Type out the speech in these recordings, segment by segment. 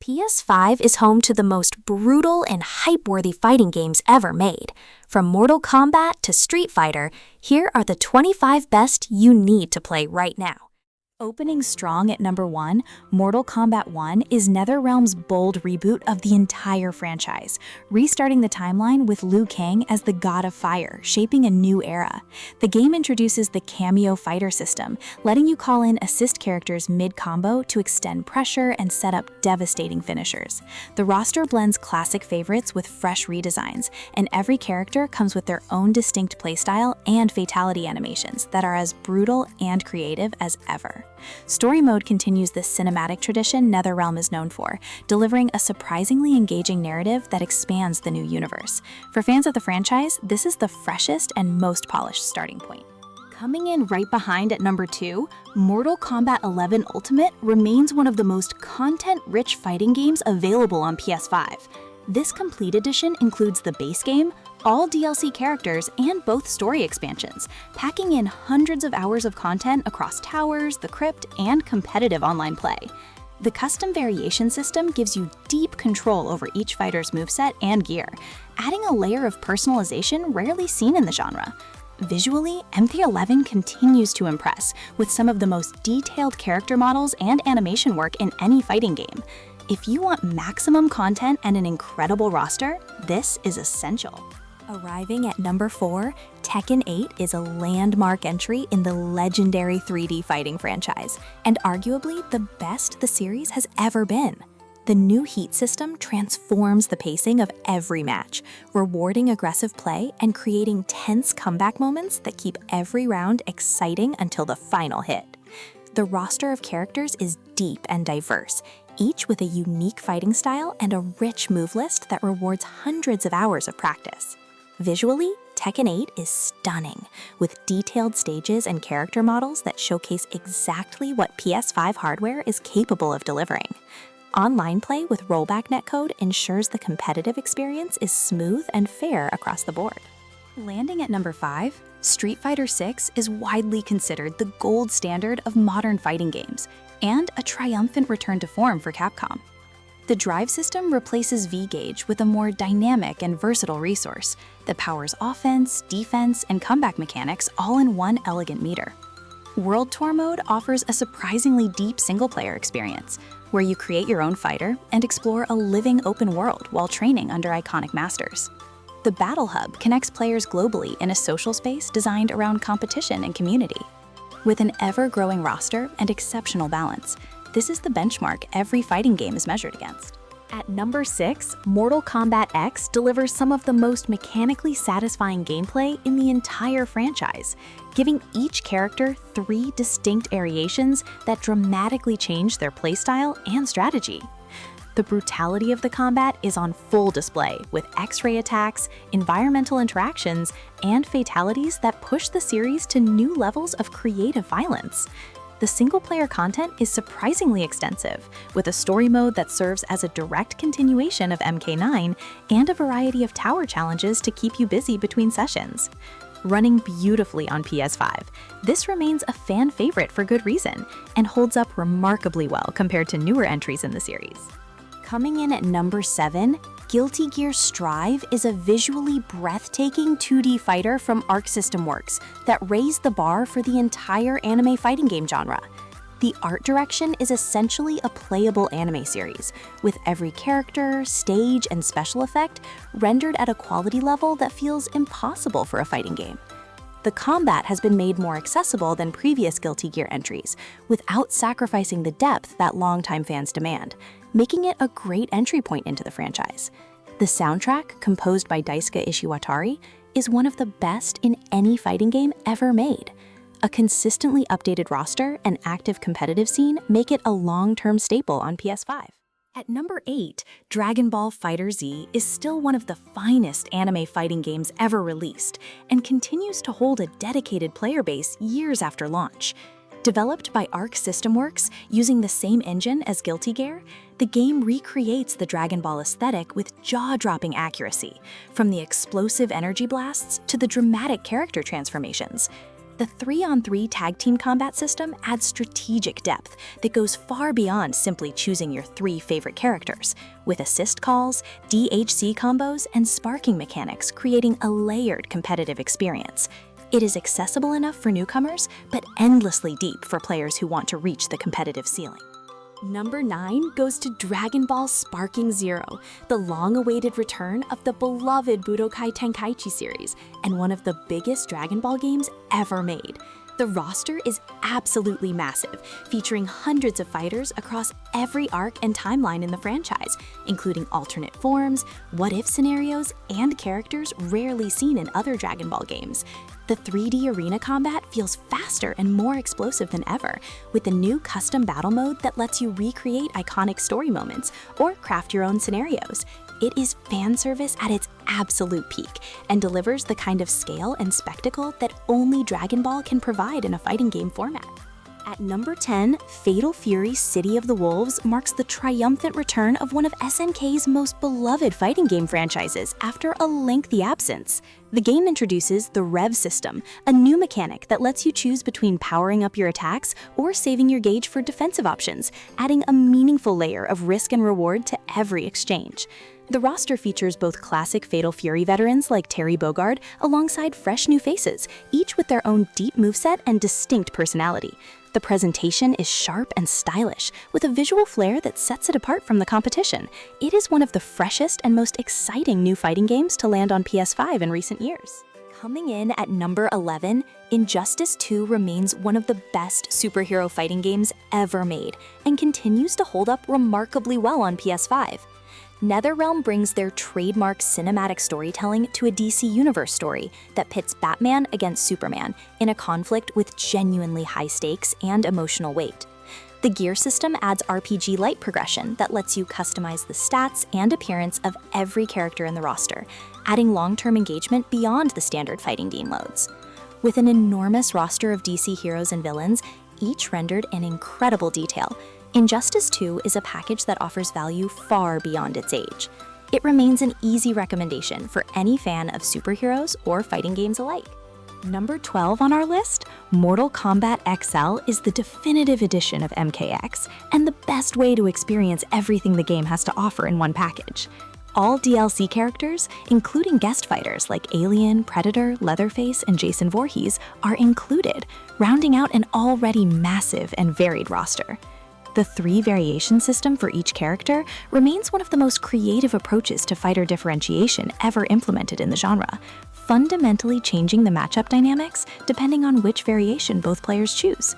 PS5 is home to the most brutal and hype-worthy fighting games ever made. From Mortal Kombat to Street Fighter, here are the 25 best you need to play right now. Opening strong at number 1, Mortal Kombat 1 is NetherRealm's bold reboot of the entire franchise, restarting the timeline with Liu Kang as the God of Fire, shaping a new era. The game introduces the cameo fighter system, letting you call in assist characters mid-combo to extend pressure and set up devastating finishers. The roster blends classic favorites with fresh redesigns, and every character comes with their own distinct playstyle and fatality animations that are as brutal and creative as ever. Story mode continues the cinematic tradition NetherRealm is known for, delivering a surprisingly engaging narrative that expands the new universe. For fans of the franchise, this is the freshest and most polished starting point. Coming in right behind at number 2, Mortal Kombat 11 Ultimate remains one of the most content-rich fighting games available on PS5. This complete edition includes the base game, all DLC characters, and both story expansions, packing in hundreds of hours of content across towers, the crypt, and competitive online play. The custom variation system gives you deep control over each fighter's moveset and gear, adding a layer of personalization rarely seen in the genre. Visually, MK11 continues to impress, with some of the most detailed character models and animation work in any fighting game. If you want maximum content and an incredible roster, this is essential. Arriving at number 4, Tekken 8 is a landmark entry in the legendary 3D fighting franchise, and arguably the best the series has ever been. The new heat system transforms the pacing of every match, rewarding aggressive play and creating tense comeback moments that keep every round exciting until the final hit. The roster of characters is deep and diverse, each with a unique fighting style and a rich move list that rewards hundreds of hours of practice. Visually, Tekken 8 is stunning, with detailed stages and character models that showcase exactly what PS5 hardware is capable of delivering. Online play with rollback netcode ensures the competitive experience is smooth and fair across the board. Landing at number 5, Street Fighter VI is widely considered the gold standard of modern fighting games, and a triumphant return to form for Capcom. The drive system replaces V-Gauge with a more dynamic and versatile resource that powers offense, defense, and comeback mechanics all in one elegant meter. World Tour mode offers a surprisingly deep single-player experience, where you create your own fighter and explore a living open world while training under iconic masters. The Battle Hub connects players globally in a social space designed around competition and community. With an ever-growing roster and exceptional balance, this is the benchmark every fighting game is measured against. At number 6, Mortal Kombat X delivers some of the most mechanically satisfying gameplay in the entire franchise, giving each character 3 distinct variations that dramatically change their playstyle and strategy. The brutality of the combat is on full display, with X-ray attacks, environmental interactions, and fatalities that push the series to new levels of creative violence. The single-player content is surprisingly extensive, with a story mode that serves as a direct continuation of MK9 and a variety of tower challenges to keep you busy between sessions. Running beautifully on PS5, this remains a fan favorite for good reason and holds up remarkably well compared to newer entries in the series. Coming in at number 7, Guilty Gear Strive is a visually breathtaking 2D fighter from Arc System Works that raised the bar for the entire anime fighting game genre. The art direction is essentially a playable anime series, with every character, stage, and special effect rendered at a quality level that feels impossible for a fighting game. The combat has been made more accessible than previous Guilty Gear entries, without sacrificing the depth that longtime fans demand, making it a great entry point into the franchise. The soundtrack, composed by Daisuke Ishiwatari, is one of the best in any fighting game ever made. A consistently updated roster and active competitive scene make it a long-term staple on PS5. At number 8, Dragon Ball FighterZ is still one of the finest anime fighting games ever released and continues to hold a dedicated player base years after launch. Developed by Arc System Works using the same engine as Guilty Gear, the game recreates the Dragon Ball aesthetic with jaw-dropping accuracy, from the explosive energy blasts to the dramatic character transformations. The 3-on-3 tag team combat system adds strategic depth that goes far beyond simply choosing your 3 favorite characters, with assist calls, DHC combos, and sparking mechanics creating a layered competitive experience. It is accessible enough for newcomers, but endlessly deep for players who want to reach the competitive ceiling. Number 9 goes to Dragon Ball Sparking Zero, the long-awaited return of the beloved Budokai Tenkaichi series and one of the biggest Dragon Ball games ever made. The roster is absolutely massive, featuring hundreds of fighters across every arc and timeline in the franchise, including alternate forms, what-if scenarios, and characters rarely seen in other Dragon Ball games. The 3D arena combat feels faster and more explosive than ever, with a new custom battle mode that lets you recreate iconic story moments or craft your own scenarios. It is fan service at its absolute peak and delivers the kind of scale and spectacle that only Dragon Ball can provide in a fighting game format. At number 10, Fatal Fury City of the Wolves marks the triumphant return of one of SNK's most beloved fighting game franchises after a lengthy absence. The game introduces the Rev system, a new mechanic that lets you choose between powering up your attacks or saving your gauge for defensive options, adding a meaningful layer of risk and reward to every exchange. The roster features both classic Fatal Fury veterans like Terry Bogard alongside fresh new faces, each with their own deep moveset and distinct personality. The presentation is sharp and stylish, with a visual flair that sets it apart from the competition. It is one of the freshest and most exciting new fighting games to land on PS5 in recent years. Coming in at number 11, Injustice 2 remains one of the best superhero fighting games ever made and continues to hold up remarkably well on PS5. NetherRealm brings their trademark cinematic storytelling to a DC Universe story that pits Batman against Superman in a conflict with genuinely high stakes and emotional weight. The gear system adds RPG-like progression that lets you customize the stats and appearance of every character in the roster, adding long-term engagement beyond the standard fighting game modes. With an enormous roster of DC heroes and villains, each rendered in incredible detail, Injustice 2 is a package that offers value far beyond its age. It remains an easy recommendation for any fan of superheroes or fighting games alike. Number 12 on our list, Mortal Kombat XL is the definitive edition of MKX and the best way to experience everything the game has to offer in one package. All DLC characters, including guest fighters like Alien, Predator, Leatherface, and Jason Voorhees, are included, rounding out an already massive and varied roster. The 3 variation system for each character remains one of the most creative approaches to fighter differentiation ever implemented in the genre, fundamentally changing the matchup dynamics depending on which variation both players choose.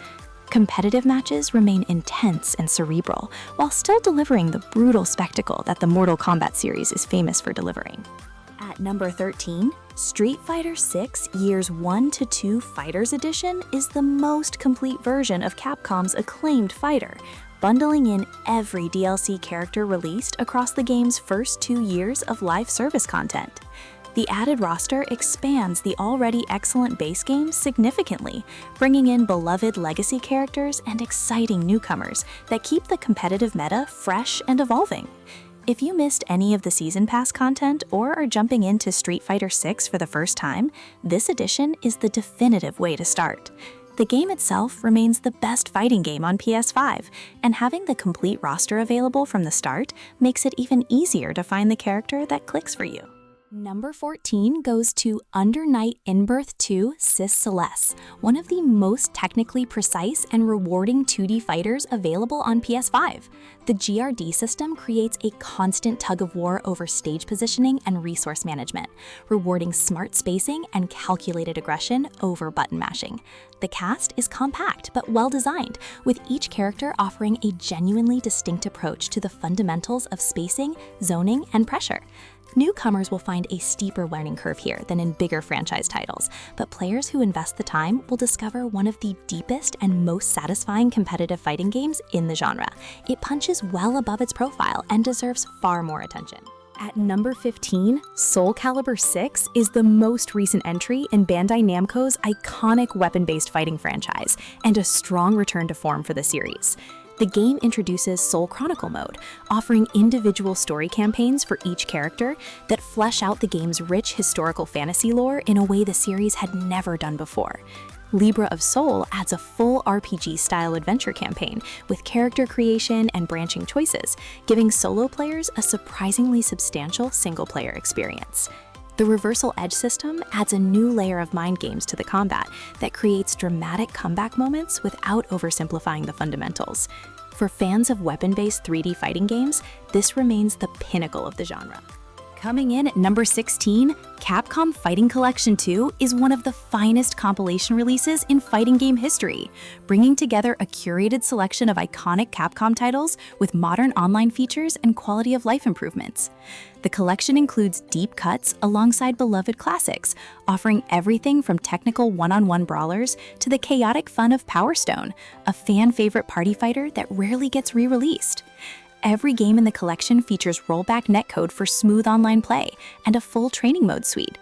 Competitive matches remain intense and cerebral, while still delivering the brutal spectacle that the Mortal Kombat series is famous for delivering. At number 13, Street Fighter VI Years 1 to 2 Fighters Edition is the most complete version of Capcom's acclaimed fighter, bundling in every DLC character released across the game's first 2 years of live service content. The added roster expands the already excellent base game significantly, bringing in beloved legacy characters and exciting newcomers that keep the competitive meta fresh and evolving. If you missed any of the Season Pass content or are jumping into Street Fighter VI for the first time, this edition is the definitive way to start. The game itself remains the best fighting game on PS5, and having the complete roster available from the start makes it even easier to find the character that clicks for you. Number 14 goes to Under Night In-Birth 2 Celes, one of the most technically precise and rewarding 2D fighters available on PS5. The GRD system creates a constant tug-of-war over stage positioning and resource management, rewarding smart spacing and calculated aggression over button mashing. The cast is compact but well-designed, with each character offering a genuinely distinct approach to the fundamentals of spacing, zoning, and pressure. Newcomers will find a steeper learning curve here than in bigger franchise titles, but players who invest the time will discover one of the deepest and most satisfying competitive fighting games in the genre. It punches well above its profile and deserves far more attention. At number 15, SoulCalibur VI is the most recent entry in Bandai Namco's iconic weapon-based fighting franchise, and a strong return to form for the series. The game introduces Soul Chronicle mode, offering individual story campaigns for each character that flesh out the game's rich historical fantasy lore in a way the series had never done before. Libra of Soul adds a full RPG-style adventure campaign with character creation and branching choices, giving solo players a surprisingly substantial single-player experience. The Reversal Edge system adds a new layer of mind games to the combat that creates dramatic comeback moments without oversimplifying the fundamentals. For fans of weapon-based 3D fighting games, this remains the pinnacle of the genre. Coming in at number 16, Capcom Fighting Collection 2 is one of the finest compilation releases in fighting game history, bringing together a curated selection of iconic Capcom titles with modern online features and quality of life improvements. The collection includes deep cuts alongside beloved classics, offering everything from technical one-on-one brawlers to the chaotic fun of Power Stone, a fan-favorite party fighter that rarely gets re-released. Every game in the collection features rollback netcode for smooth online play and a full training mode suite.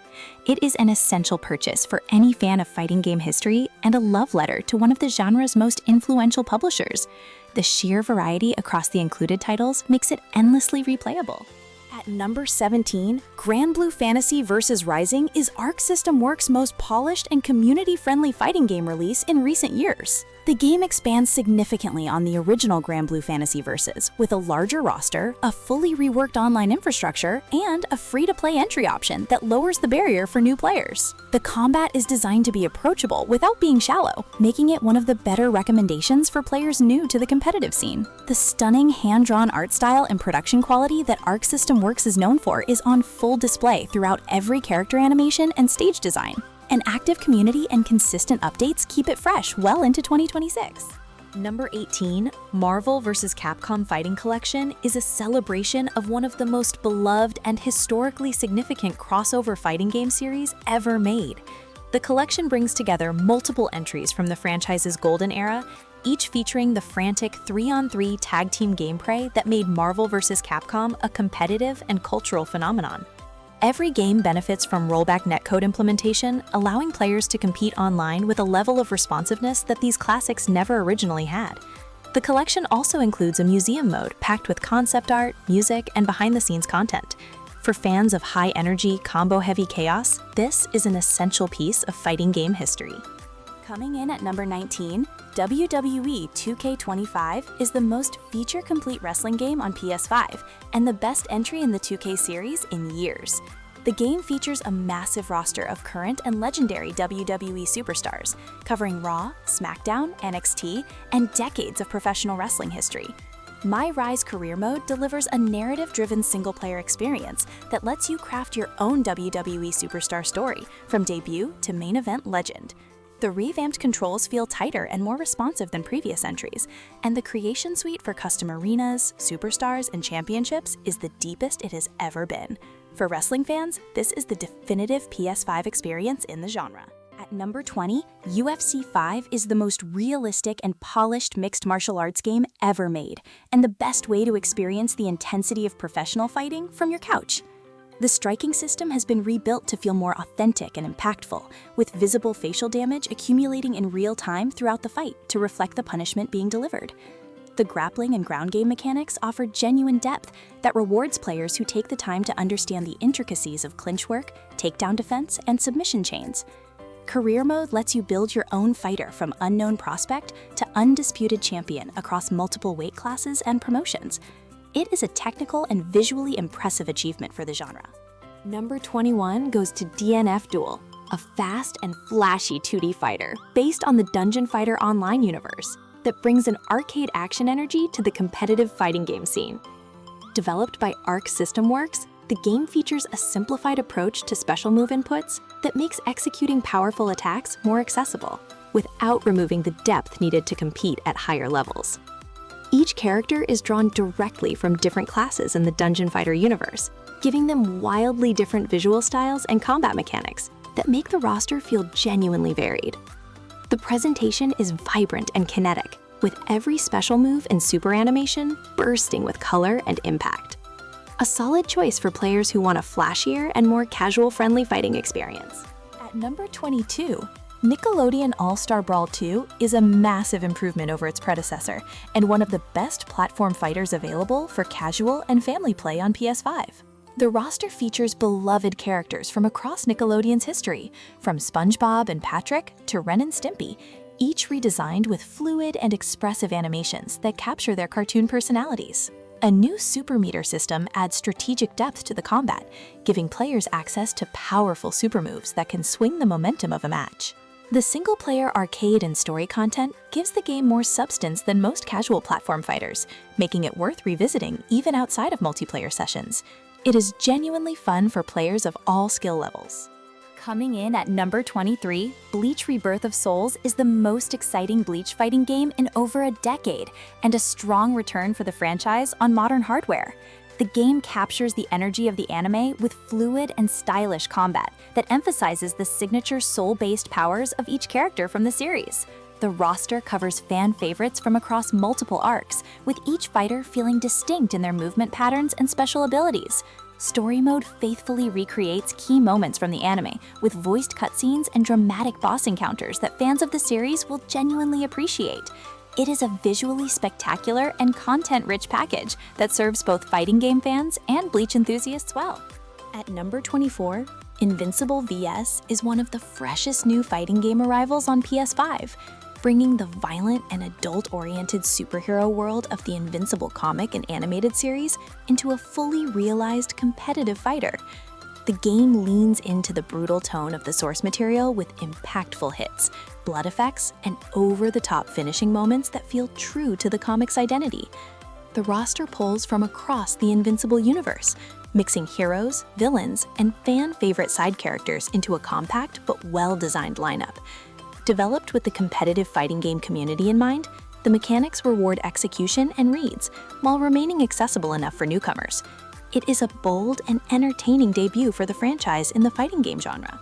It is an essential purchase for any fan of fighting game history and a love letter to one of the genre's most influential publishers. The sheer variety across the included titles makes it endlessly replayable. At number 17, Granblue Fantasy vs. Rising is Arc System Works' most polished and community-friendly fighting game release in recent years. The game expands significantly on the original Granblue Fantasy Versus, with a larger roster, a fully reworked online infrastructure, and a free-to-play entry option that lowers the barrier for new players. The combat is designed to be approachable without being shallow, making it one of the better recommendations for players new to the competitive scene. The stunning hand-drawn art style and production quality that Arc System Works is known for is on full display throughout every character animation and stage design. An active community and consistent updates keep it fresh well into 2026. Number 18, Marvel vs. Capcom Fighting Collection is a celebration of one of the most beloved and historically significant crossover fighting game series ever made. The collection brings together multiple entries from the franchise's golden era, each featuring the frantic 3-on-3 tag team gameplay that made Marvel vs. Capcom a competitive and cultural phenomenon. Every game benefits from rollback netcode implementation, allowing players to compete online with a level of responsiveness that these classics never originally had. The collection also includes a museum mode packed with concept art, music, and behind-the-scenes content. For fans of high-energy, combo-heavy chaos, this is an essential piece of fighting game history. Coming in at number 19, WWE 2K25 is the most feature-complete wrestling game on PS5 and the best entry in the 2K series in years. The game features a massive roster of current and legendary WWE superstars, covering Raw, SmackDown, NXT, and decades of professional wrestling history. My Rise Career Mode delivers a narrative-driven single-player experience that lets you craft your own WWE superstar story, from debut to main event legend. The revamped controls feel tighter and more responsive than previous entries, and the creation suite for custom arenas, superstars, and championships is the deepest it has ever been. For wrestling fans, this is the definitive PS5 experience in the genre. At number 20, UFC 5 is the most realistic and polished mixed martial arts game ever made, and the best way to experience the intensity of professional fighting from your couch. The striking system has been rebuilt to feel more authentic and impactful, with visible facial damage accumulating in real time throughout the fight to reflect the punishment being delivered. The grappling and ground game mechanics offer genuine depth that rewards players who take the time to understand the intricacies of clinch work, takedown defense, and submission chains. Career Mode lets you build your own fighter from unknown prospect to undisputed champion across multiple weight classes and promotions. It is a technical and visually impressive achievement for the genre. Number 21 goes to DNF Duel, a fast and flashy 2D fighter based on the Dungeon Fighter Online universe that brings an arcade action energy to the competitive fighting game scene. Developed by Arc System Works, the game features a simplified approach to special move inputs that makes executing powerful attacks more accessible, without removing the depth needed to compete at higher levels. Each character is drawn directly from different classes in the Dungeon Fighter universe, giving them wildly different visual styles and combat mechanics that make the roster feel genuinely varied. The presentation is vibrant and kinetic, with every special move and super animation bursting with color and impact. A solid choice for players who want a flashier and more casual-friendly fighting experience. At number 22, Nickelodeon All-Star Brawl 2 is a massive improvement over its predecessor and one of the best platform fighters available for casual and family play on PS5. The roster features beloved characters from across Nickelodeon's history, from SpongeBob and Patrick to Ren and Stimpy, each redesigned with fluid and expressive animations that capture their cartoon personalities. A new super meter system adds strategic depth to the combat, giving players access to powerful super moves that can swing the momentum of a match. The single-player arcade and story content gives the game more substance than most casual platform fighters, making it worth revisiting even outside of multiplayer sessions. It is genuinely fun for players of all skill levels. Coming in at number 23, Bleach Rebirth of Souls is the most exciting Bleach fighting game in over a decade and a strong return for the franchise on modern hardware. The game captures the energy of the anime with fluid and stylish combat that emphasizes the signature soul-based powers of each character from the series. The roster covers fan favorites from across multiple arcs, with each fighter feeling distinct in their movement patterns and special abilities. Story mode faithfully recreates key moments from the anime, with voiced cutscenes and dramatic boss encounters that fans of the series will genuinely appreciate. It is a visually spectacular and content-rich package that serves both fighting game fans and Bleach enthusiasts well. At number 24, Invincible VS is one of the freshest new fighting game arrivals on PS5, bringing the violent and adult-oriented superhero world of the Invincible comic and animated series into a fully realized competitive fighter. The game leans into the brutal tone of the source material with impactful hits, blood effects, and over-the-top finishing moments that feel true to the comic's identity. The roster pulls from across the Invincible universe, mixing heroes, villains, and fan-favorite side characters into a compact but well-designed lineup. Developed with the competitive fighting game community in mind, the mechanics reward execution and reads, while remaining accessible enough for newcomers. It is a bold and entertaining debut for the franchise in the fighting game genre.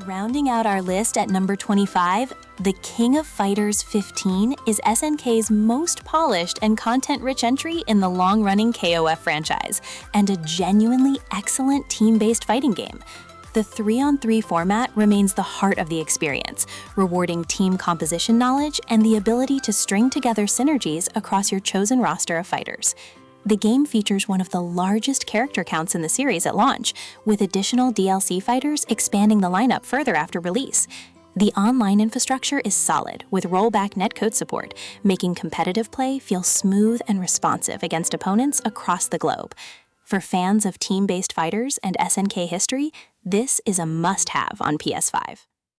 Rounding out our list at number 25, the King of Fighters 15 is SNK's most polished and content-rich entry in the long-running KOF franchise, and a genuinely excellent team-based fighting game. The 3-on-3 format remains the heart of the experience, rewarding team composition knowledge and the ability to string together synergies across your chosen roster of fighters. The game features one of the largest character counts in the series at launch, with additional DLC fighters expanding the lineup further after release. The online infrastructure is solid, with rollback netcode support, making competitive play feel smooth and responsive against opponents across the globe. For fans of team-based fighters and SNK history, this is a must-have on PS5.